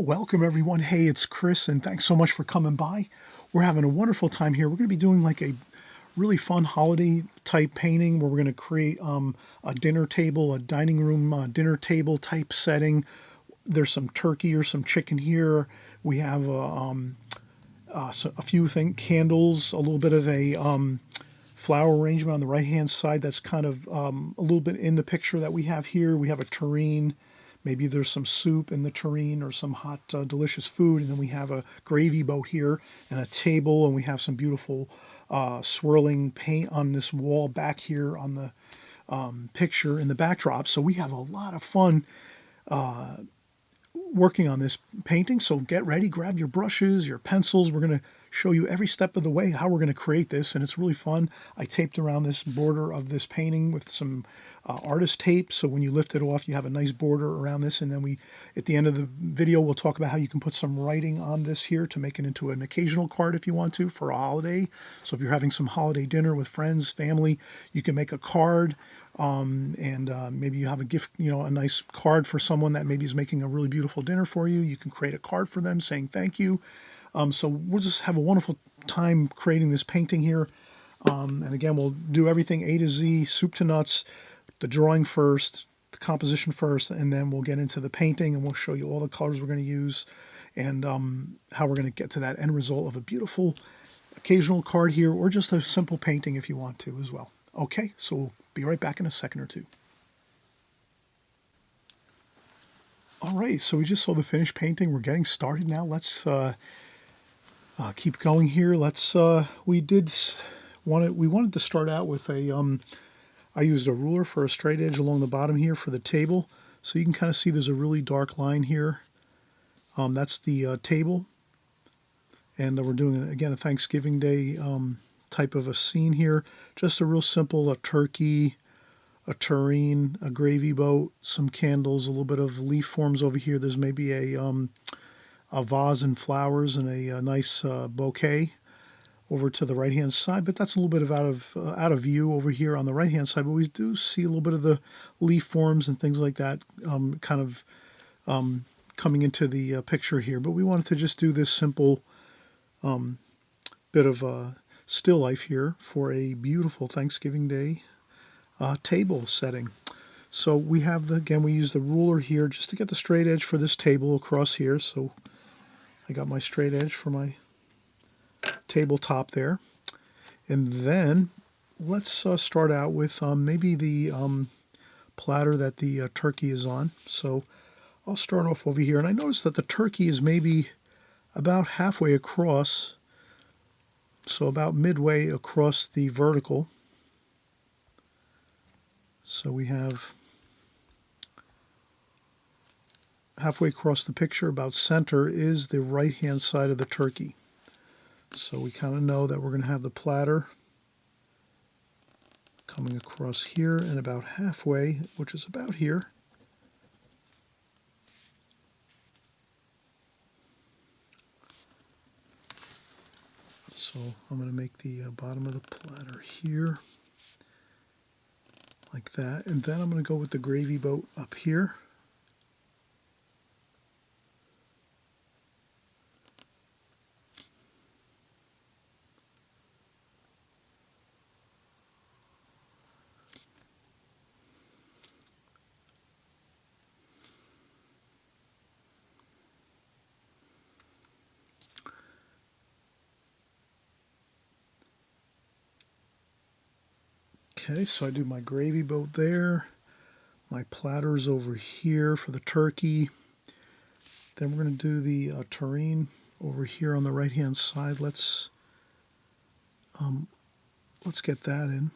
Welcome everyone. Hey, it's Chris and thanks so much for coming by. We're having a wonderful time here. We're going to be doing like a really fun holiday type painting where we're going to create a dinner table, a dining room dinner table type setting. There's some turkey or some chicken here. We have a few candles, a little bit of a flower arrangement on the right hand side that's kind of a little bit in the picture that we have here. We have a tureen. Maybe there's some soup in the tureen or some hot, delicious food. And then we have a gravy boat here and a table, and we have some beautiful swirling paint on this wall back here on the picture in the backdrop. So we have a lot of fun working on this painting. So get ready, grab your brushes, your pencils. We're going to show you every step of the way how we're going to create this, and it's really fun. I taped around this border of this painting with some artist tape, so when you lift it off you have a nice border around this. And then at the end of the video, we'll talk about how you can put some writing on this here to make it into an occasional card if you want to for a holiday. So if you're having some holiday dinner with friends, family, you can make a card. Maybe you have a gift, a nice card for someone that maybe is making a really beautiful dinner for you. You can create a card for them saying thank you. So we'll just have a wonderful time creating this painting here. And again, we'll do everything A to Z, soup to nuts, the drawing first, the composition first, and then we'll get into the painting and we'll show you all the colors we're going to use and how we're going to get to that end result of a beautiful occasional card here, or just a simple painting if you want to as well. Okay, so we'll be right back in a second or two. All right, so we just saw the finished painting. We're getting started now. Let's keep going here. We wanted to start out with I used a ruler for a straight edge along the bottom here for the table. So you can kind of see there's a really dark line here. That's the table. And we're doing, again, a Thanksgiving Day type of a scene here. Just a real simple, a turkey, a tureen, a gravy boat, some candles, a little bit of leaf forms over here. There's maybe a vase and flowers and a nice bouquet over to the right hand side, but that's a little bit of out of view over here on the right hand side. But we do see a little bit of the leaf forms and things like that kind of coming into the picture here. But we wanted to just do this simple bit of still life here for a beautiful Thanksgiving Day table setting. So we have we use the ruler here just to get the straight edge for this table across here. So I got my straight edge for my tabletop there. And then let's start out with maybe the platter that the turkey is on. So I'll start off over here. And I noticed that the turkey is maybe about halfway across, so about midway across the vertical. So we have halfway across the picture, about center, is the right-hand side of the turkey. So we kind of know that we're going to have the platter coming across here and about halfway, which is about here. So I'm going to make the bottom of the platter here, like that. And then I'm going to go with the gravy boat up here. Okay, so I do my gravy boat there. My platter's over here for the turkey. Then we're going to do the tureen over here on the right-hand side. Let's get that in.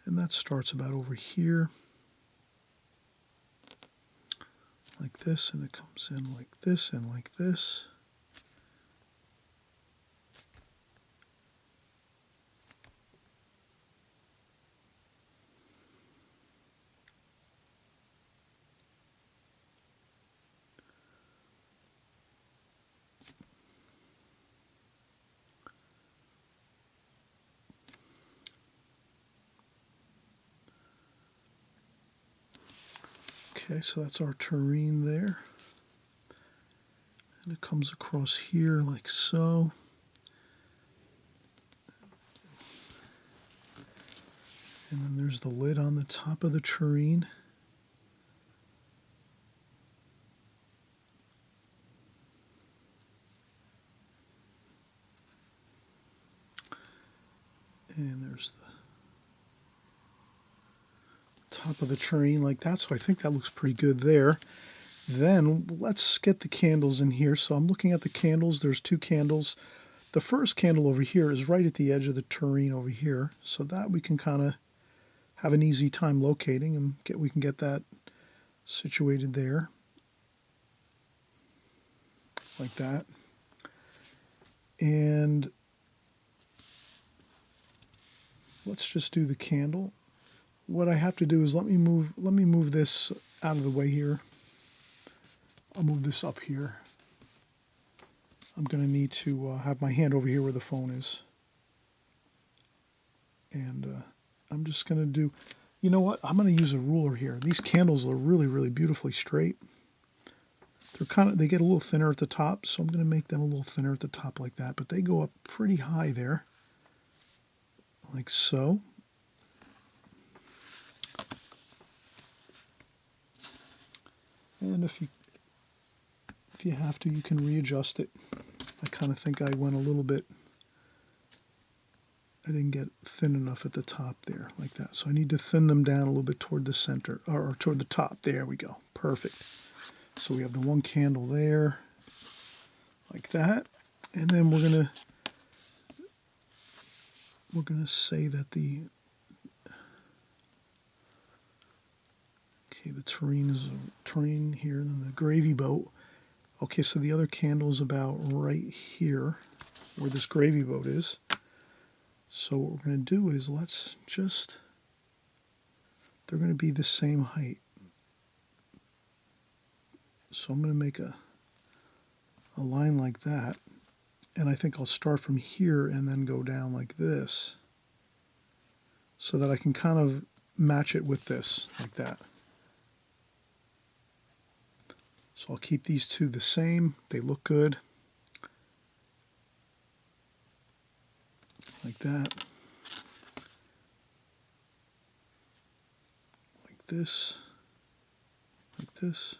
And that starts about over here, like this, and it comes in like this and like this. Okay, so that's our tureen there. And it comes across here like so. And then there's the lid on the top of the tureen. And there's the top of the tureen like that. So I think that looks pretty good there. Then let's get the candles in here. So I'm looking at the candles. There's 2 candles. The first candle over here is right at the edge of the tureen over here. So that we can kind of have an easy time locating, and we can get that situated there. Like that. And let's just do the candle. What I have to do is let me move this out of the way here. I'll move this up here. I'm going to need to have my hand over here where the phone is. And I'm just going to do, you know what? I'm going to use a ruler here. These candles are really, really beautifully straight. They get a little thinner at the top, so I'm going to make them a little thinner at the top like that. But they go up pretty high there, like so. And if you have to, you can readjust it. I kind of think I went a little bit, I didn't get thin enough at the top there, like that. So I need to thin them down a little bit toward the center, or toward the top. There we go. Perfect. So we have the 1 candle there, like that. And then we're gonna say that the tureen is a tureen here, and then the gravy boat. Okay, so the other candle is about right here, where this gravy boat is. So what we're going to do is they're going to be the same height. So I'm going to make a line like that, and I think I'll start from here and then go down like this, so that I can kind of match it with this, like that. So I'll keep these 2 the same. They look good. Like that. Like this. Like this.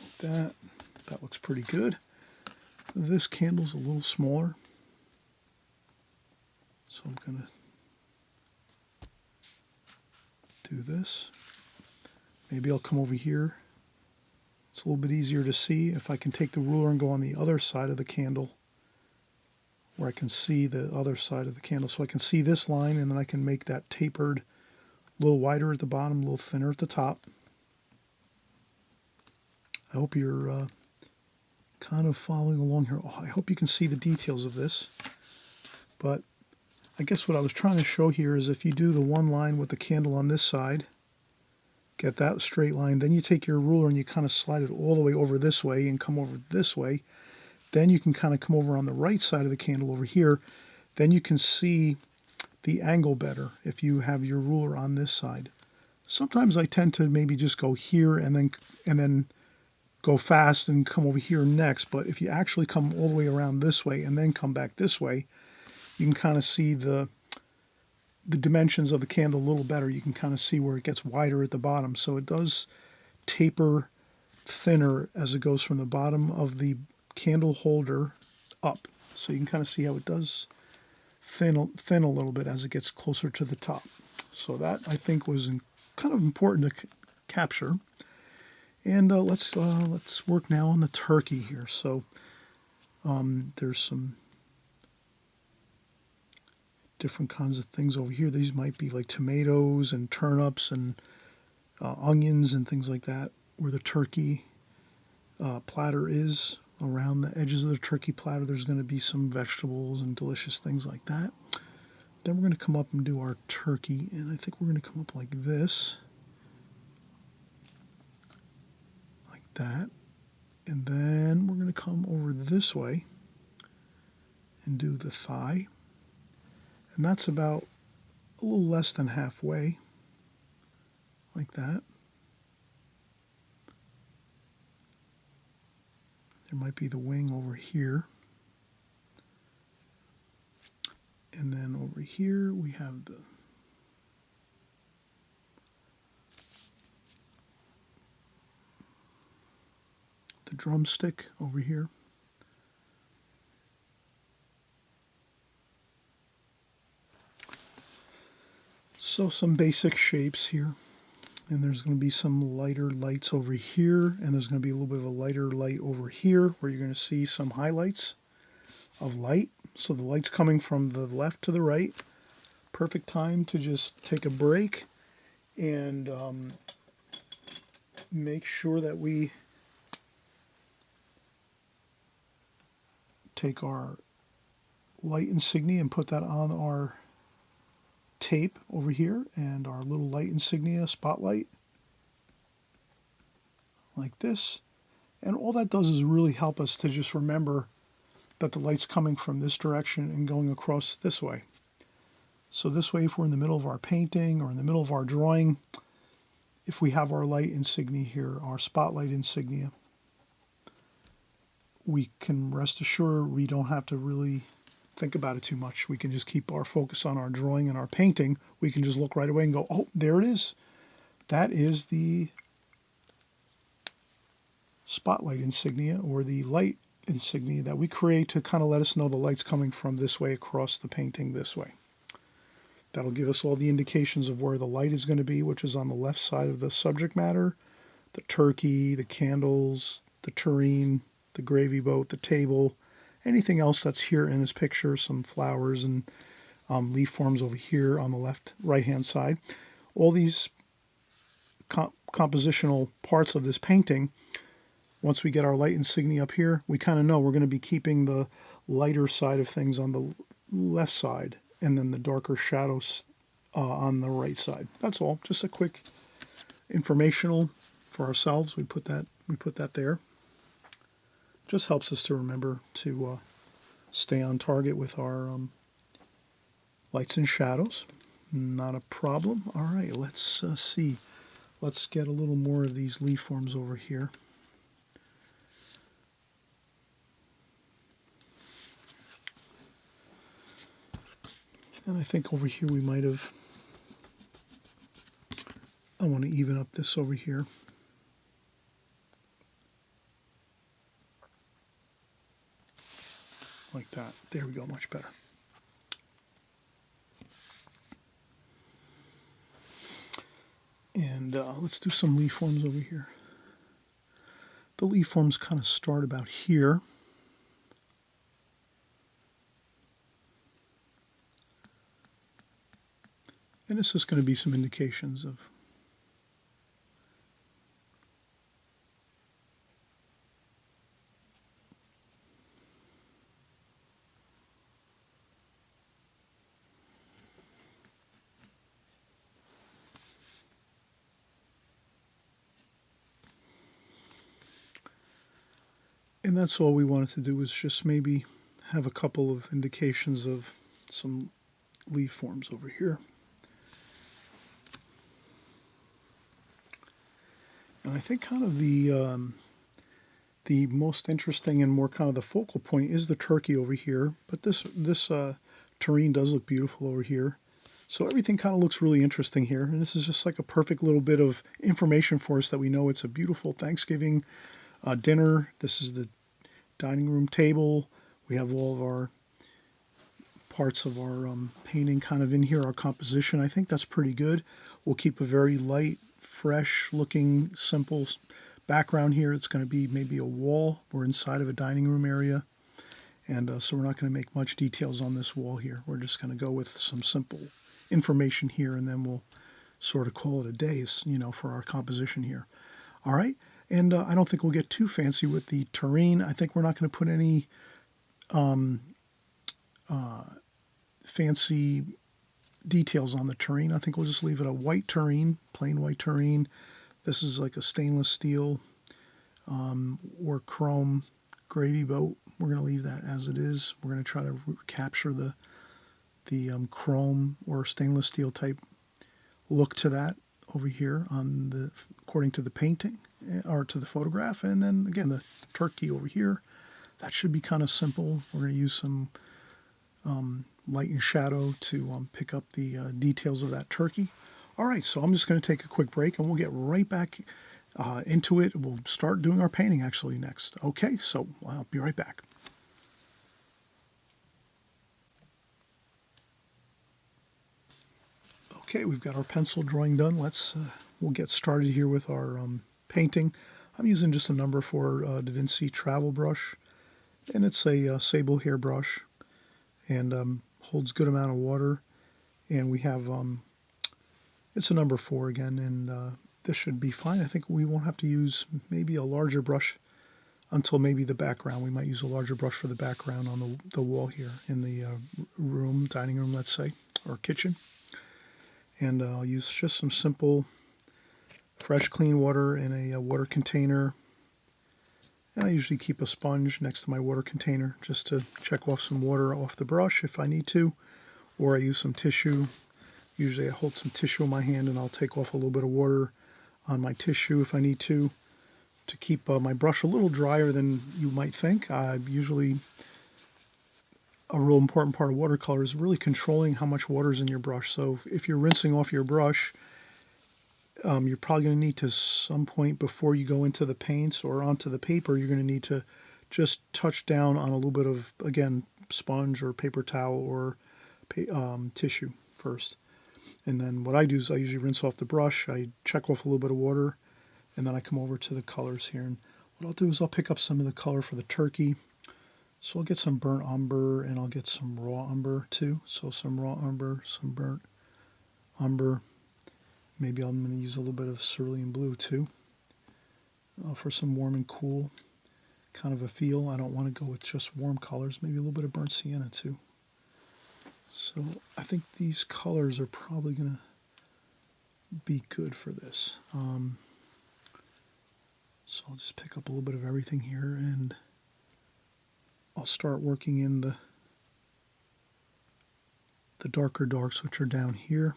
Like that. That looks pretty good. This candle's a little smaller. So I'm going to do this. Maybe I'll come over here. It's a little bit easier to see if I can take the ruler and go on the other side of the candle, where I can see the other side of the candle. So I can see this line, and then I can make that tapered a little wider at the bottom, a little thinner at the top. I hope you're kind of following along here. Oh, I hope you can see the details of this. But I guess what I was trying to show here is if you do the 1 line with the candle on this side, get that straight line, then you take your ruler and you kind of slide it all the way over this way and come over this way. Then you can kind of come over on the right side of the candle over here. Then you can see the angle better if you have your ruler on this side. Sometimes I tend to maybe just go here and then go fast and come over here next. But if you actually come all the way around this way and then come back this way, you can kind of see the dimensions of the candle a little better. You can kind of see where it gets wider at the bottom. So it does taper thinner as it goes from the bottom of the candle holder up. So you can kind of see how it does thin a little bit as it gets closer to the top. So that, I think, was kind of important to capture. And let's work now on the turkey here. So there's some different kinds of things over here. These might be like tomatoes and turnips and onions and things like that, where the turkey platter is. Around the edges of the turkey platter, there's going to be some vegetables and delicious things like that. Then we're going to come up and do our turkey, and I think we're going to come up like this. Like that. And then we're going to come over this way and do the thigh. And that's about a little less than halfway. like that. There might be the wing over here. And then over here we have the drumstick over here. So some basic shapes here. And there's going to be some lighter lights over here, and there's going to be a little bit of a lighter light over here where you're going to see some highlights of light. So the light's coming from the left to the right. Perfect time to just take a break and make sure that we take our light insignia and put that on our tape over here, and our little light insignia spotlight like this. And all that does is really help us to just remember that the light's coming from this direction and going across this way. So this way, if we're in the middle of our painting or in the middle of our drawing, if we have our light insignia here, our spotlight insignia, we can rest assured we don't have to really think about it too much. We can just keep our focus on our drawing and our painting. We can just look right away and go, oh, there it is. That is the spotlight insignia or the light insignia that we create to kind of let us know the light's coming from this way across the painting this way. That'll give us all the indications of where the light is going to be, which is on the left side of the subject matter, the turkey, the candles, the tureen, the gravy boat, the table, anything else that's here in this picture, some flowers and leaf forms over here on the right-hand side. All these compositional parts of this painting, once we get our light insignia up here, we kind of know we're going to be keeping the lighter side of things on the left side and then the darker shadows on the right side. That's all. Just a quick informational for ourselves. We put that there. Just helps us to remember to stay on target with our lights and shadows. Not a problem. All right, let's see. Let's get a little more of these leaf forms over here. And I think over here we might have, I want to even up this over here. Like that. There we go, much better. And let's do some leaf forms over here. The leaf forms kind of start about here. And this is going to be some indications of and that's all we wanted to do, was just maybe have a couple of indications of some leaf forms over here. And I think kind of the most interesting and more kind of the focal point is the turkey over here. But this terrain does look beautiful over here. So everything kind of looks really interesting here. And this is just like a perfect little bit of information for us that we know it's a beautiful Thanksgiving dinner. This is the dining room table. We have all of our parts of our painting kind of in here, our composition. I think that's pretty good. We'll keep a very light, fresh looking, simple background here. It's going to be maybe a wall. We're inside of a dining room area. And so we're not going to make much details on this wall here. We're just going to go with some simple information here, and then we'll sort of call it a day, you know, for our composition here. All right. And I don't think we'll get too fancy with the terrain. I think we're not going to put any fancy details on the terrain. I think we'll just leave it a white terrain, plain white terrain. This is like a stainless steel or chrome gravy boat. We're going to leave that as it is. We're going to try to capture the chrome or stainless steel type look to that over here on the according to the painting or to the photograph, and then again the turkey over here. That should be kind of simple. We're going to use some light and shadow to pick up the details of that turkey. All right, so I'm just going to take a quick break and we'll get right back into it. We'll start doing our painting actually next. Okay, so I'll be right back. Okay, we've got our pencil drawing done. We'll get started here with our painting. I'm using just a number 4 Da Vinci travel brush, and it's a sable hair brush, and holds good amount of water. And we have it's a number 4 again, and this should be fine. I think we won't have to use maybe a larger brush until maybe the background. We might use a larger brush for the background on the wall here in the dining room, let's say, or kitchen. And I'll use just some simple, fresh, clean water in a water container. And I usually keep a sponge next to my water container just to check off some water off the brush if I need to. Or I use some tissue. Usually I hold some tissue in my hand and I'll take off a little bit of water on my tissue if I need to keep my brush a little drier than you might think. Usually a real important part of watercolor is really controlling how much water is in your brush. So if you're rinsing off your brush, you're probably going to need to, some point before you go into the paints or onto the paper, you're going to need to just touch down on a little bit of, again, sponge or paper towel or tissue first. And then what I do is I usually rinse off the brush, I check off a little bit of water, and then I come over to the colors here. And what I'll do is I'll pick up some of the color for the turkey. So I'll get some burnt umber, and I'll get some raw umber too. So some raw umber, some burnt umber. Maybe I'm going to use a little bit of cerulean blue too for some warm and cool kind of a feel. I don't want to go with just warm colors. Maybe a little bit of burnt sienna too. So I think these colors are probably going to be good for this. So I'll just pick up a little bit of everything here, and I'll start working in the darker darks, which are down here.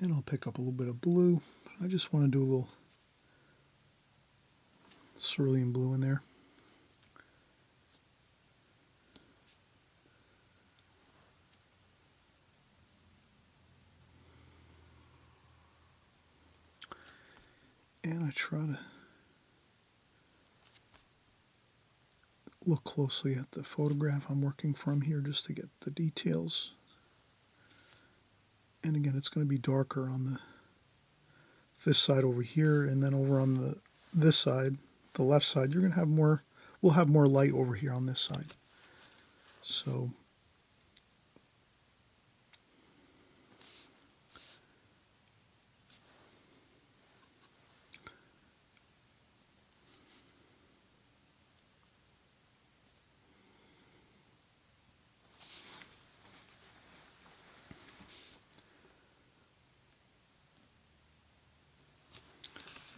And I'll pick up a little bit of blue. I just want to do a little cerulean blue in there. And I try to look closely at the photograph I'm working from here just to get the details. And again, it's going to be darker on this side over here, and then over on this side, the left side, you're going to have more, we'll have more light over here on this side. So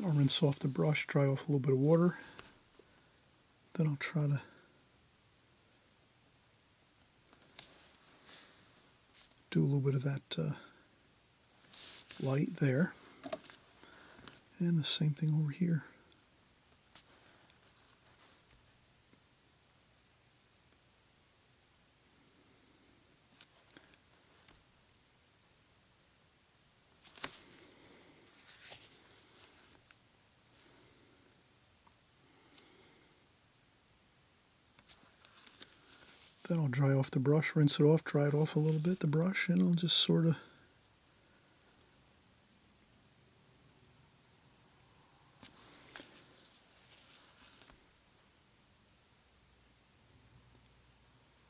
I'll rinse off the brush, dry off a little bit of water. Then I'll try to do a little bit of that light there. And the same thing over here. Then I'll dry off the brush, rinse it off, dry it off a little bit, the brush, and I'll just sort of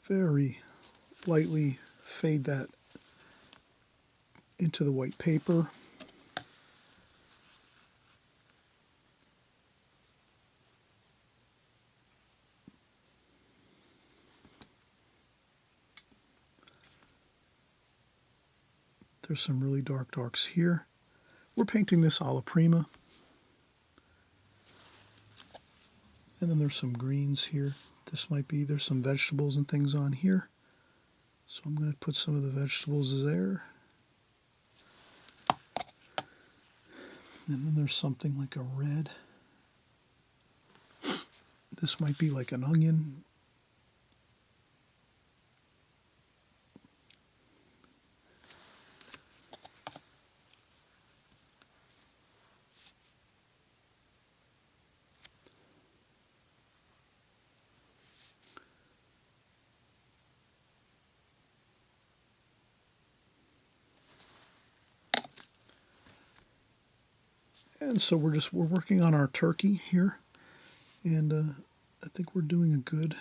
very lightly fade that into the white paper. There's some really dark darks here. We're painting this alla prima. And then there's some greens here. This might be, there's some vegetables and things on here. So I'm going to put some of the vegetables there. And then there's something like a red. This might be like an onion. And so we're working on our turkey here, and I think we're doing a good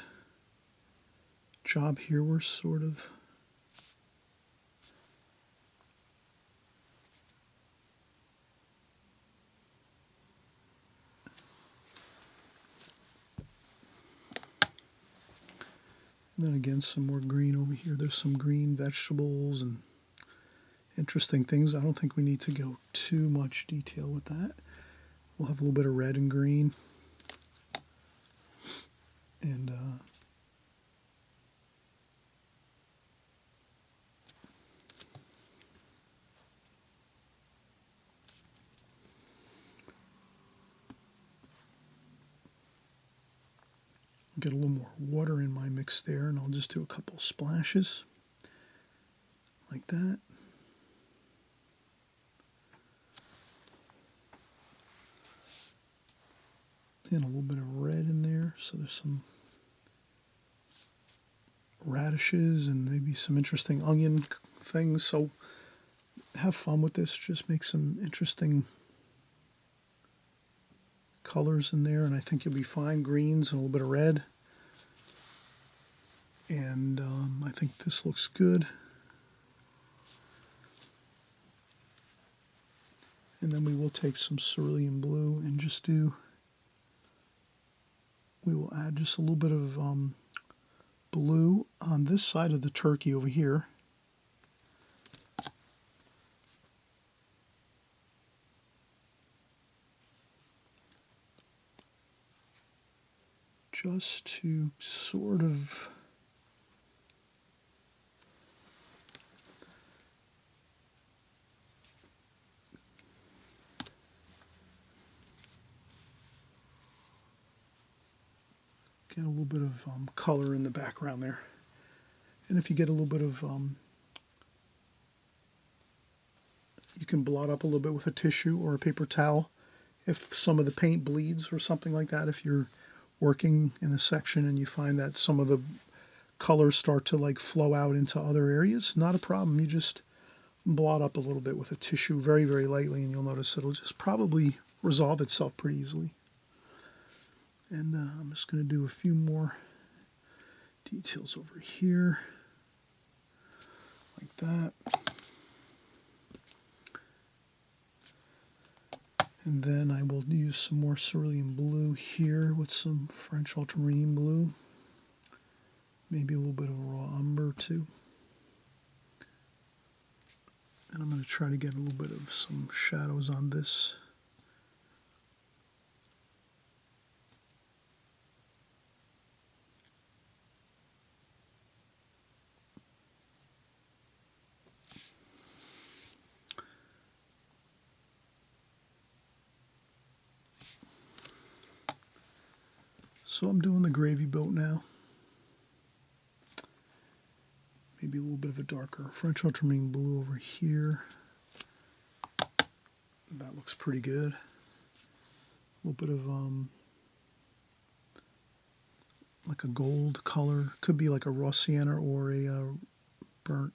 job here. We're sort of and then again some more green over here. There's some green vegetables and interesting things. I don't think we need to go too much detail with that. We'll have a little bit of red and green. And get a little more water in my mix there, and I'll just do a couple splashes like that. And a little bit of red in there, so there's some radishes and maybe some interesting onion things. So have fun with this, just make some interesting colors in there, and I think you'll be fine. Greens and a little bit of red. And I think this looks good. And then we will take some cerulean blue and we will add just a little bit of blue on this side of the turkey over here. Just to sort of get a little bit of color in the background there. And if you get a little bit of, you can blot up a little bit with a tissue or a paper towel if some of the paint bleeds or something like that. If you're working in a section and you find that some of the colors start to like flow out into other areas, not a problem. You just blot up a little bit with a tissue very, very lightly, and you'll notice it'll just probably resolve itself pretty easily. And I'm just going to do a few more details over here, like that. And then I will use some more cerulean blue here with some French ultramarine blue. Maybe a little bit of raw umber too. And I'm going to try to get a little bit of some shadows on this. So I'm doing the gravy boat now. Maybe a little bit of a darker French ultramarine blue over here. That looks pretty good. A little bit of like a gold color. Could be like a raw sienna or a burnt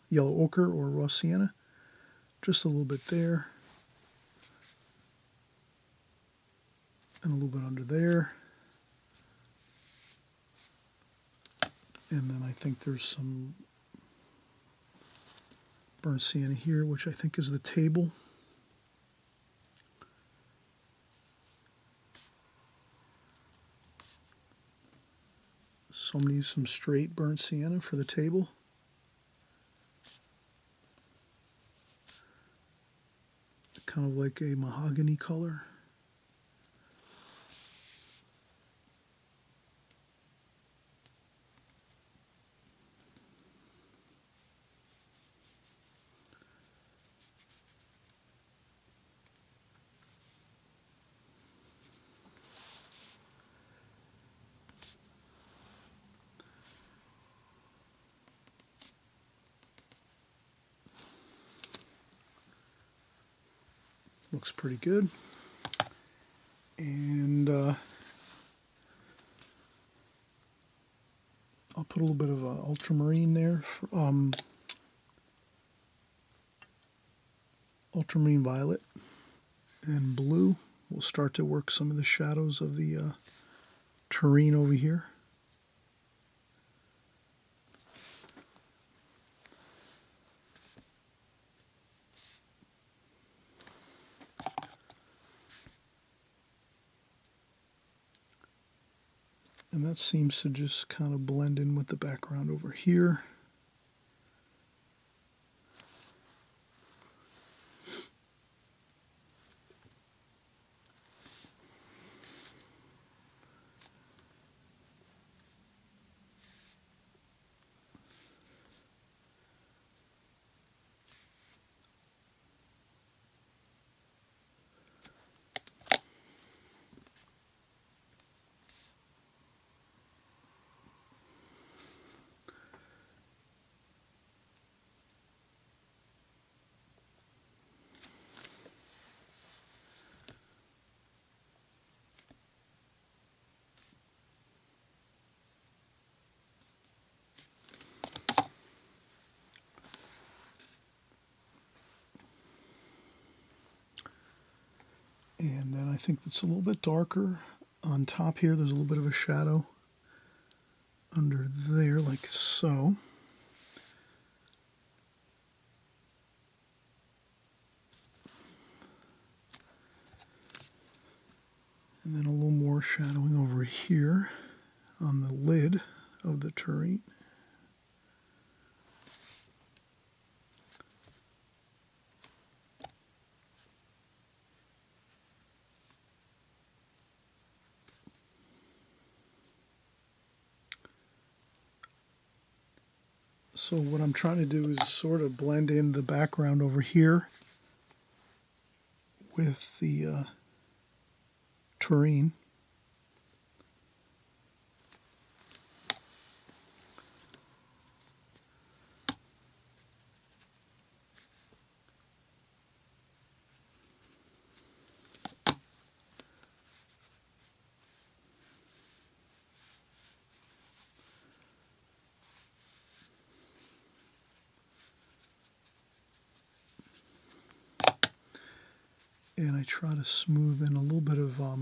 yellow ochre or raw sienna. Just a little bit there. And a little bit under there. And then I think there's some burnt sienna here, which I think is the table. So I'm going to use some straight burnt sienna for the table. kind of like a mahogany color. Looks pretty good. And I'll put a little bit of ultramarine there, ultramarine violet and blue. We'll start to work some of the shadows of the terrain over here. And that seems to just kind of blend in with the background over here. And then I think it's a little bit darker on top here. There's a little bit of a shadow under there, like so. And then a little more shadowing over here on the lid of the turret. So what I'm trying to do is sort of blend in the background over here with the terrain. And I try to smooth in a little bit of I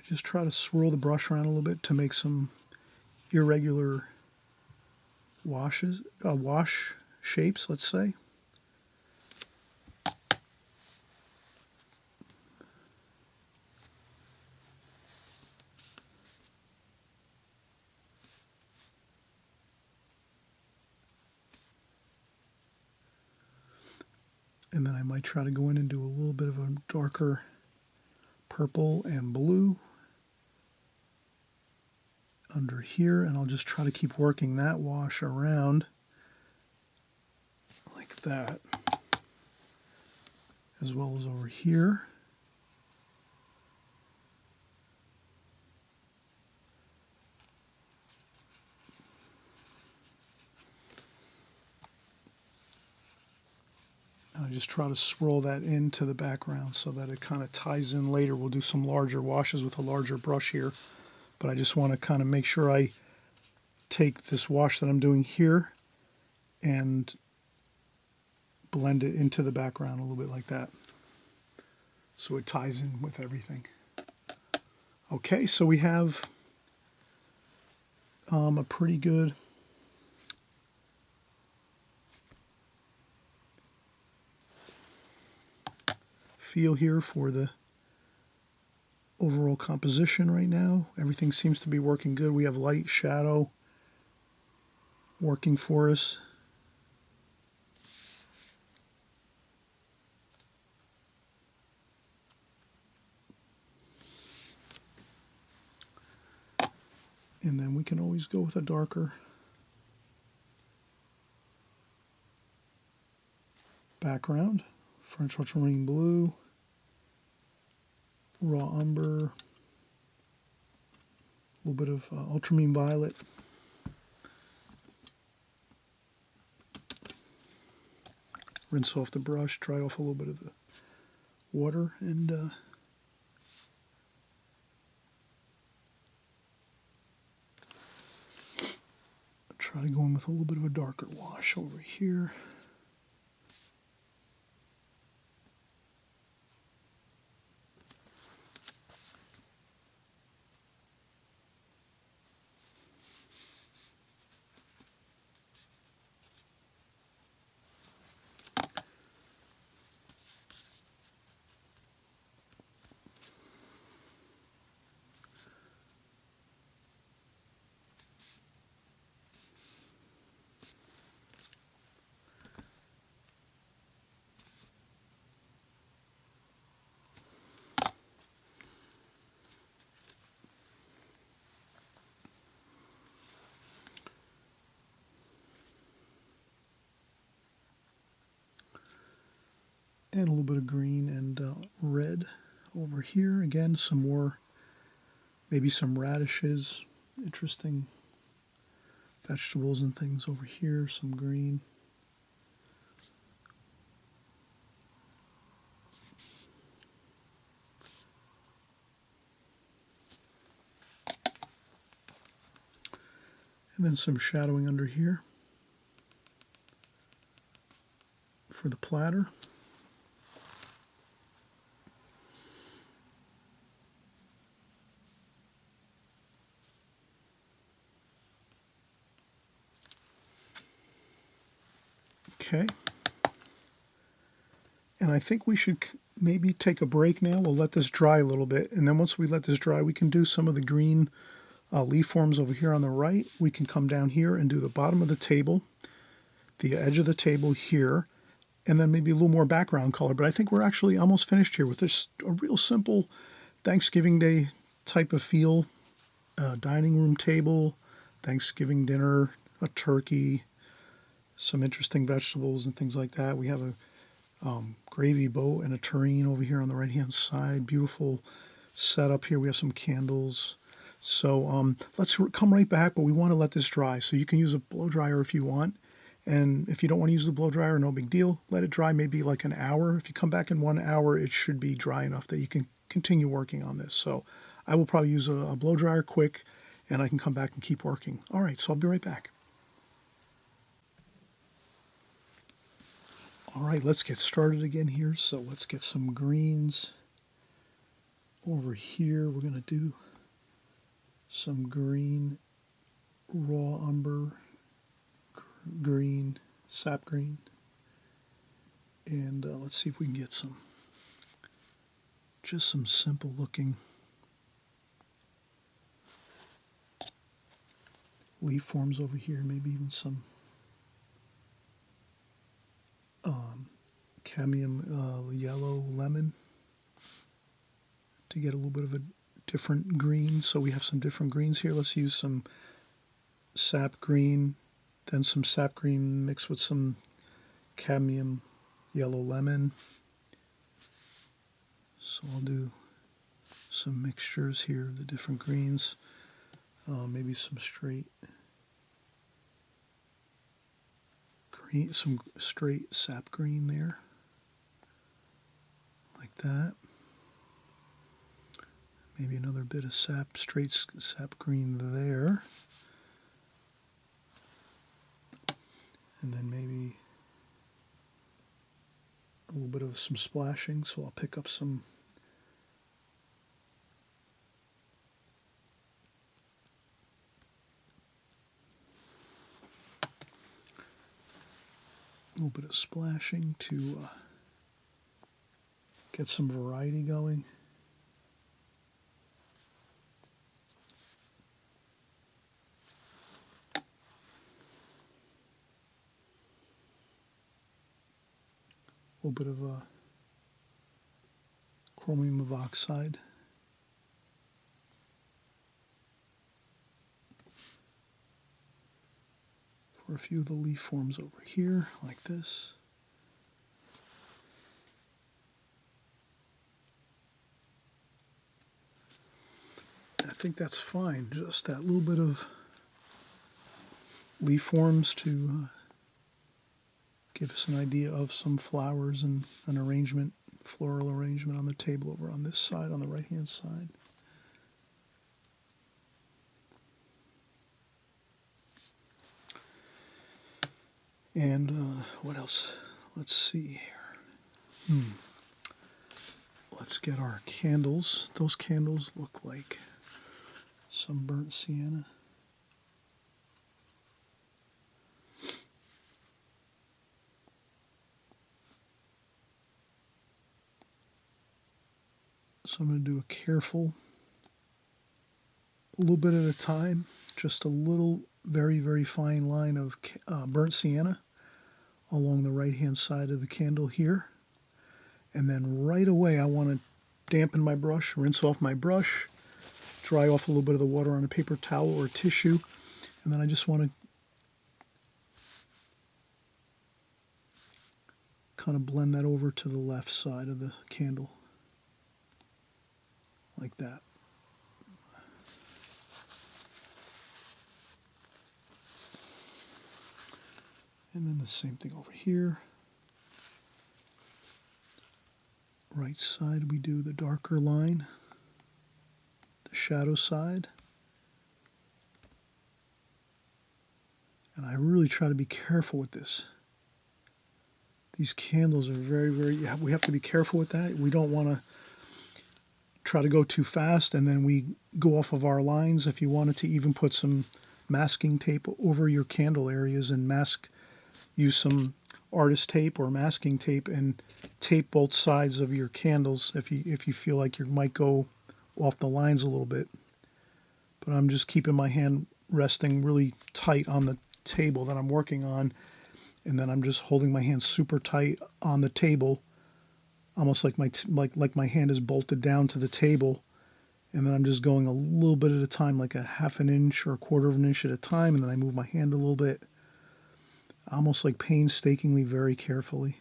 just try to swirl the brush around a little bit to make some irregular wash shapes, let's say. And then I might try to go in and do a little bit of a darker purple and blue under here, and I'll just try to keep working that wash around like that, as well as over here. And I just try to swirl that into the background so that it kind of ties in later. We'll do some larger washes with a larger brush here, but I just want to kind of make sure I take this wash that I'm doing here and blend it into the background a little bit like that, so it ties in with everything. Okay, so we have a pretty good feel here for the overall composition right now. Everything seems to be working good. We have light, shadow, working for us. And then we can always go with a darker background. French ultramarine blue, raw umber, a little bit of ultramarine violet. Rinse off the brush, dry off a little bit of the water, and try to go in with a little bit of a darker wash over here. And a little bit of green and red over here. Again, some more, maybe some radishes, interesting vegetables and things over here, some green. And then some shadowing under here for the platter. Okay. And I think we should maybe take a break now. We'll let this dry a little bit. And then once we let this dry, we can do some of the green leaf forms over here on the right. We can come down here and do the bottom of the table, the edge of the table here, and then maybe a little more background color. But I think we're actually almost finished here with this a real simple Thanksgiving Day type of feel. Dining room table, Thanksgiving dinner, a turkey, some interesting vegetables and things like that. We have a gravy boat and a tureen over here on the right hand side. Beautiful setup here. We have some candles. So let's come right back, but we want to let this dry. So you can use a blow dryer if you want. And if you don't want to use the blow dryer, no big deal. Let it dry maybe like an hour. If you come back in 1 hour, it should be dry enough that you can continue working on this. So I will probably use a blow dryer quick, and I can come back and keep working. All right, so I'll be right back. All right, let's get started again here. So let's get some greens over here. We're going to do some green, raw umber, green, sap green. And let's see if we can get just some simple looking leaf forms over here, maybe even some cadmium yellow lemon to get a little bit of a different green. So we have some different greens here. Let's use some sap green, then some sap green mixed with some cadmium yellow lemon. So I'll do some mixtures here of the different greens, maybe some straight green, some straight sap green there, like that. Maybe another bit of straight sap green there. And then maybe a little bit of some splashing, so I'll pick up some little bit of splashing to get some variety going. little bit of a chromium of oxide. For a few of the leaf forms over here, like this. I think that's fine, just that little bit of leaf forms to give us an idea of some flowers and an arrangement, floral arrangement on the table over on this side, on the right-hand side. And what else? Let's see here. Let's get our candles. Those candles look like some burnt sienna. So I'm going to do a careful, a little bit at a time, just a little very, very fine line of burnt sienna along the right-hand side of the candle here. And then right away I want to dampen my brush, rinse off my brush, dry off a little bit of the water on a paper towel or tissue, and then I just want to kind of blend that over to the left side of the candle, like that. And then the same thing over here. Right side we do the darker line, the shadow side. And I really try to be careful with this. These candles are very, we have to be careful with that. We don't want to try to go too fast and then we go off of our lines. If you wanted to even put some masking tape over your candle areas and use some artist tape or masking tape and tape both sides of your candles if you feel like you might go off the lines a little bit. But I'm just keeping my hand resting really tight on the table that I'm working on, and then I'm just holding my hand super tight on the table, almost like my hand is bolted down to the table, and then I'm just going a little bit at a time, like a half an inch or a quarter of an inch at a time, and then I move my hand a little bit, almost like painstakingly, very carefully,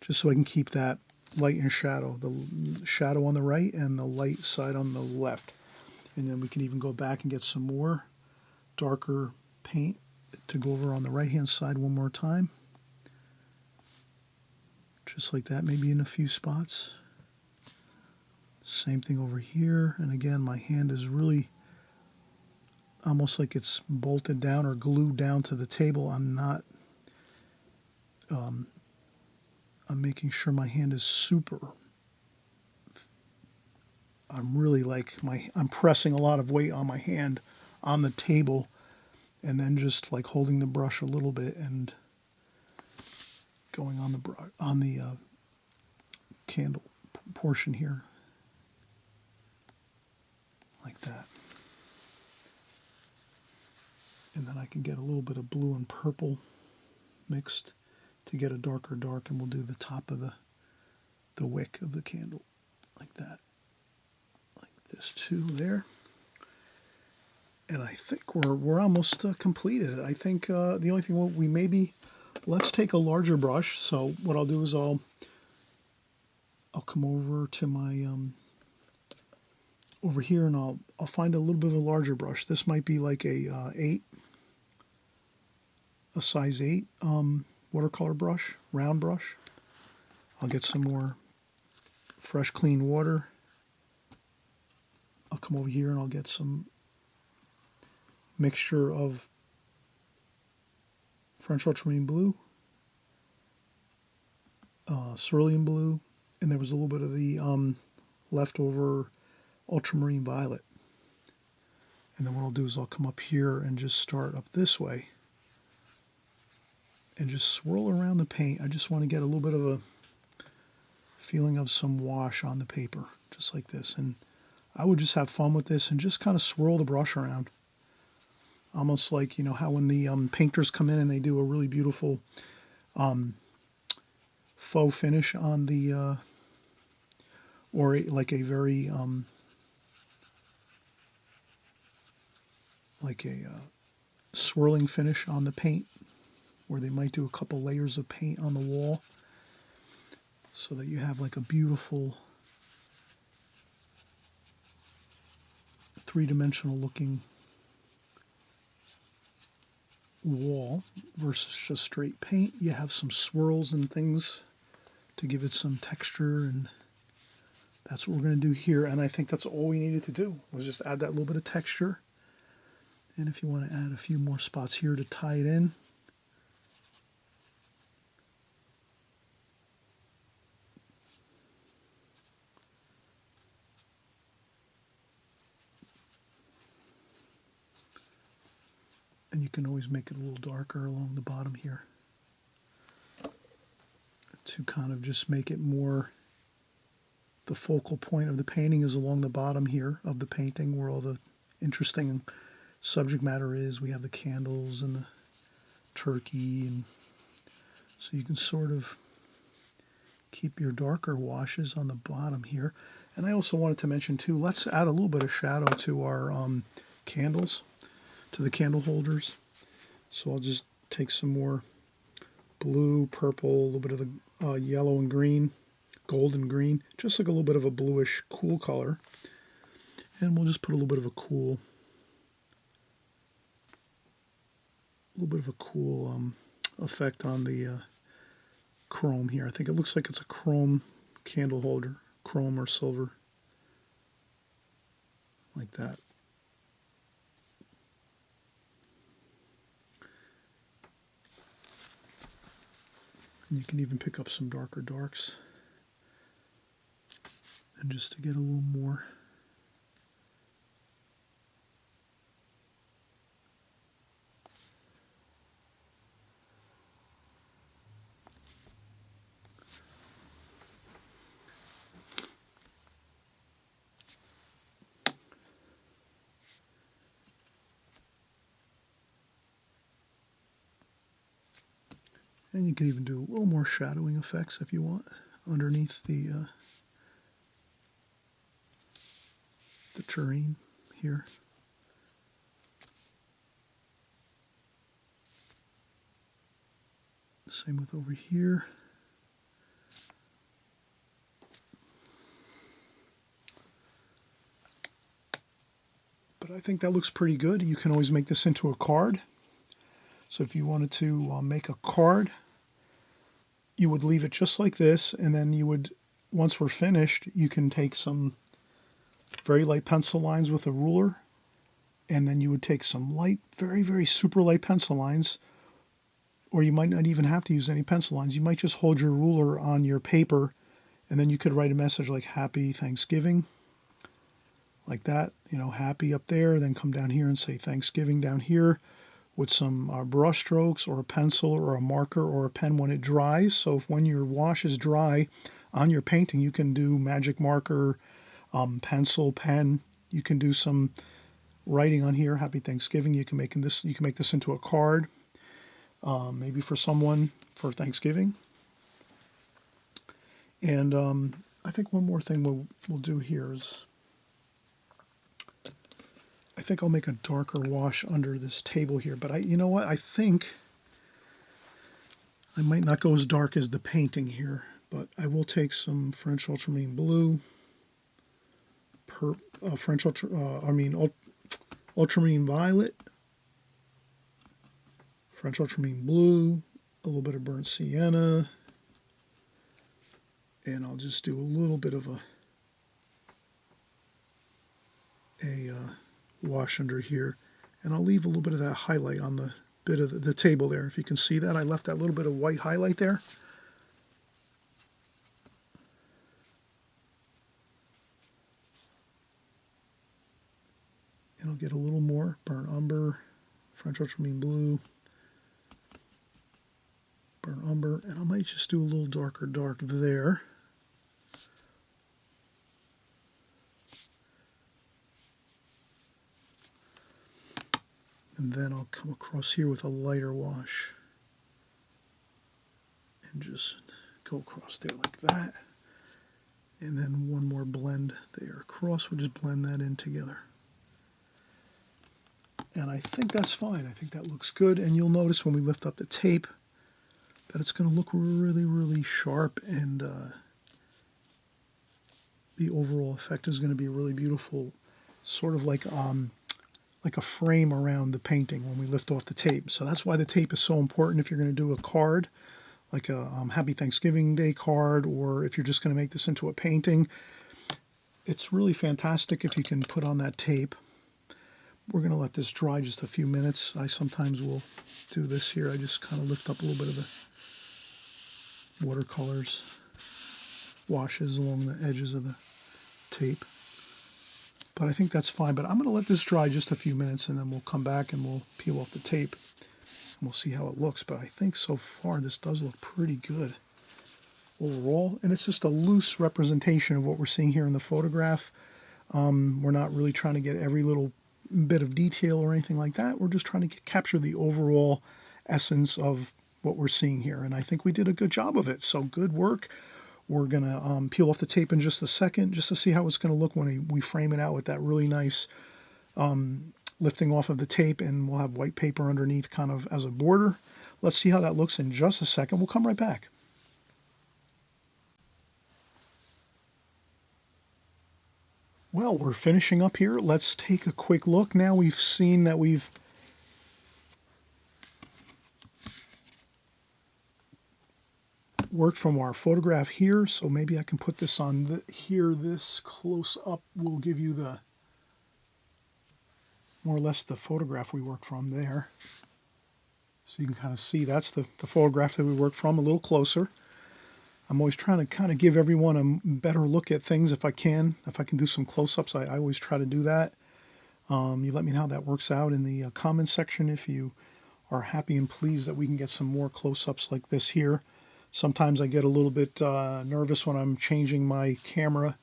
just so I can keep that light and shadow, the shadow on the right and the light side on the left. And then we can even go back and get some more darker paint to go over on the right hand side one more time, just like that, maybe in a few spots. Same thing over here, and again my hand is really almost like it's bolted down or glued down to the table. I'm not I'm making sure my hand is super, I'm really like I'm pressing a lot of weight on my hand on the table, and then just like holding the brush a little bit and going on the candle portion here, like that. And then I can get a little bit of blue and purple mixed to get a darker dark, and we'll do the top of the wick of the candle, like that, like this too there. And I think we're almost completed. I think the only thing let's take a larger brush. So what I'll do is I'll come over to my over here, and I'll find a little bit of a larger brush. This might be like a size 8 watercolor brush, round brush. I'll get some more fresh clean water. I'll come over here and I'll get some mixture of French ultramarine blue, cerulean blue, and there was a little bit of the leftover ultramarine violet. And then what I'll do is I'll come up here and just start up this way and just swirl around the paint. I just want to get a little bit of a feeling of some wash on the paper, just like this. And I would just have fun with this and just kind of swirl the brush around. Almost like, how when the painters come in and they do a really beautiful faux finish on the, or like a very, like a swirling finish on the paint, where they might do a couple layers of paint on the wall so that you have like a beautiful three-dimensional looking wall versus just straight paint. You have some swirls and things to give it some texture, and that's what we're going to do here. And I think that's all we needed to do, was just add that little bit of texture. And if you want to add a few more spots here to tie it in. And you can always make it a little darker along the bottom here to kind of just make it more, the focal point of the painting is along the bottom here of the painting, where all the interesting subject matter is. We have the candles and the turkey, and so you can sort of keep your darker washes on the bottom here. And I also wanted to mention too, let's add a little bit of shadow to our candles, to the candle holders. So I'll just take some more blue, purple, a little bit of the yellow and green, gold and green, just like a little bit of a bluish cool color. And we'll just put a little bit of a cool, effect on the chrome here. I think it looks like it's a chrome candle holder, chrome or silver, like that. And you can even pick up some darker darks, and just to get a little more. And you can even do a little more shadowing effects if you want underneath the terrain here. Same with over here. But I think that looks pretty good. You can always make this into a card. So if you wanted to make a card, you would leave it just like this, and then you would, once we're finished, you can take some very light pencil lines with a ruler, and then you would take some light, very, very super light pencil lines, or you might not even have to use any pencil lines. You might just hold your ruler on your paper, and then you could write a message like Happy Thanksgiving, like that, you know, happy up there, then come down here and say Thanksgiving down here, with some brush strokes or a pencil or a marker or a pen when it dries. So if when your wash is dry on your painting, you can do magic marker, pencil, pen. You can do some writing on here, Happy Thanksgiving. You can make this into a card, maybe for someone for Thanksgiving. And I think one more thing we'll do here is, I think I'll make a darker wash under this table here, but you know what? I think I might not go as dark as the painting here, but I will take some French ultramarine blue, ultramarine violet, French ultramarine blue, a little bit of burnt sienna, and I'll just do a little bit of a wash under here, and I'll leave a little bit of that highlight on the bit of the table there. If you can see that, I left that little bit of white highlight there. And I'll get a little more burnt umber, French ultramarine blue, burnt umber, and I might just do a little darker dark there. And then I'll come across here with a lighter wash and just go across there like that. And then one more blend there across. We'll just blend that in together. And I think that's fine. I think that looks good. And you'll notice when we lift up the tape that it's going to look really, really sharp, and the overall effect is going to be really beautiful, sort of like a frame around the painting when we lift off the tape. So that's why the tape is so important if you're going to do a card, like a Happy Thanksgiving Day card, or if you're just going to make this into a painting. It's really fantastic if you can put on that tape. We're going to let this dry just a few minutes. I sometimes will do this here. I just kind of lift up a little bit of the watercolors, washes along the edges of the tape. But I think that's fine. But I'm going to let this dry just a few minutes, and then we'll come back and we'll peel off the tape, and we'll see how it looks. But I think so far this does look pretty good overall. And it's just a loose representation of what we're seeing here in the photograph. We're not really trying to get every little bit of detail or anything like that. We're just trying to capture the overall essence of what we're seeing here. And I think we did a good job of it. So good work. We're going to peel off the tape in just a second just to see how it's going to look when we frame it out with that really nice lifting off of the tape, and we'll have white paper underneath kind of as a border. Let's see how that looks in just a second. We'll come right back. Well, we're finishing up here. Let's take a quick look. Now we've seen that we've worked from our photograph here, so maybe I can put this on here. This close up will give you the more or less the photograph we worked from there. So you can kind of see that's the photograph that we worked from a little closer. I'm always trying to kind of give everyone a better look at things if I can. If I can do some close-ups, I always try to do that. You let me know how that works out in the comment section if you are happy and pleased that we can get some more close-ups like this here. Sometimes I get a little bit nervous when I'm changing my camera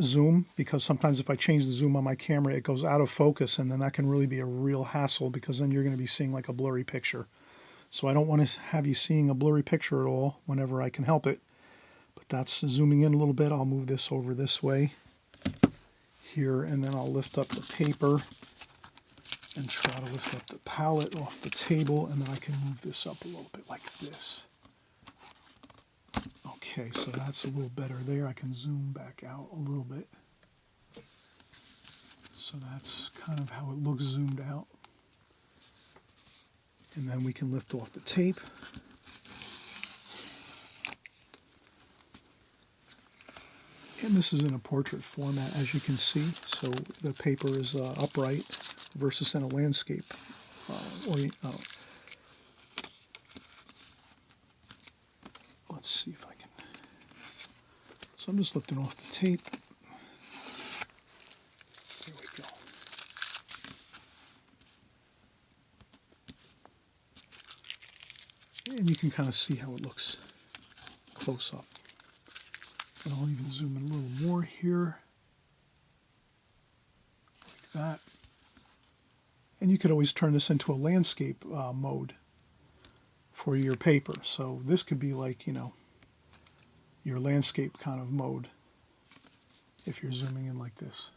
zoom, because sometimes if I change the zoom on my camera, it goes out of focus, and then that can really be a real hassle, because then you're going to be seeing like a blurry picture. So I don't want to have you seeing a blurry picture at all whenever I can help it. But that's zooming in a little bit. I'll move this over this way here, and then I'll lift up the paper and try to lift up the palette off the table, and then I can move this up a little bit like this. Okay, so that's a little better there. I can zoom back out a little bit. So that's kind of how it looks zoomed out. And then we can lift off the tape. And this is in a portrait format, as you can see. So the paper is upright versus in a landscape. Let's see if I can. So I'm just lifting off the tape. There we go. And you can kind of see how it looks close up. And I'll even zoom in a little more here, like that. And you could always turn this into a landscape mode for your paper. So this could be like, you know, your landscape kind of mode if you're zooming in like this.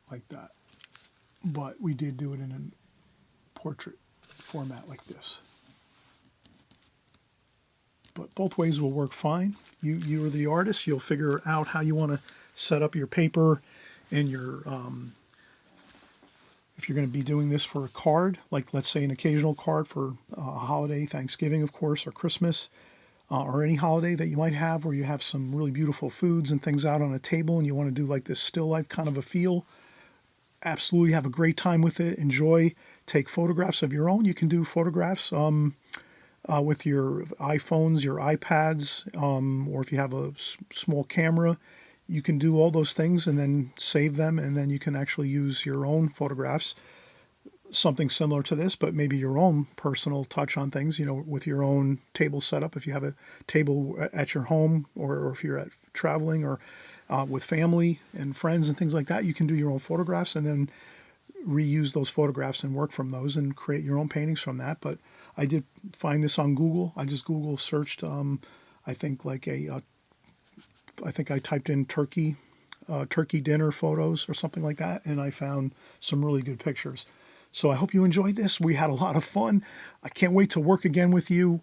Like that. But we did do it in a portrait format like this. But both ways will work fine. You're the artist. You'll figure out how you want to set up your paper and your, if you're going to be doing this for a card, like let's say an occasional card for a holiday, Thanksgiving, of course, or Christmas, or any holiday that you might have where you have some really beautiful foods and things out on a table and you want to do like this still life kind of a feel. Absolutely have a great time with it. Enjoy. Take photographs of your own. You can do photographs with your iPhones, your iPads, or if you have a small camera, you can do all those things and then save them, and then you can actually use your own photographs, something similar to this, but maybe your own personal touch on things, you know, with your own table setup. If you have a table at your home, or if you're traveling, or with family and friends and things like that, you can do your own photographs and then reuse those photographs and work from those and create your own paintings from that. But I did find this on Google. I just Google searched, I think like I think I typed in turkey dinner photos or something like that, and I found some really good pictures. So I hope you enjoyed this. We had a lot of fun. I can't wait to work again with you.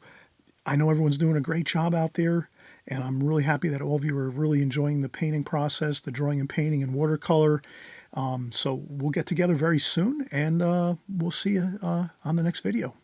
I know everyone's doing a great job out there, and I'm really happy that all of you are really enjoying the painting process, the drawing and painting and watercolor. So we'll get together very soon, and we'll see you on the next video.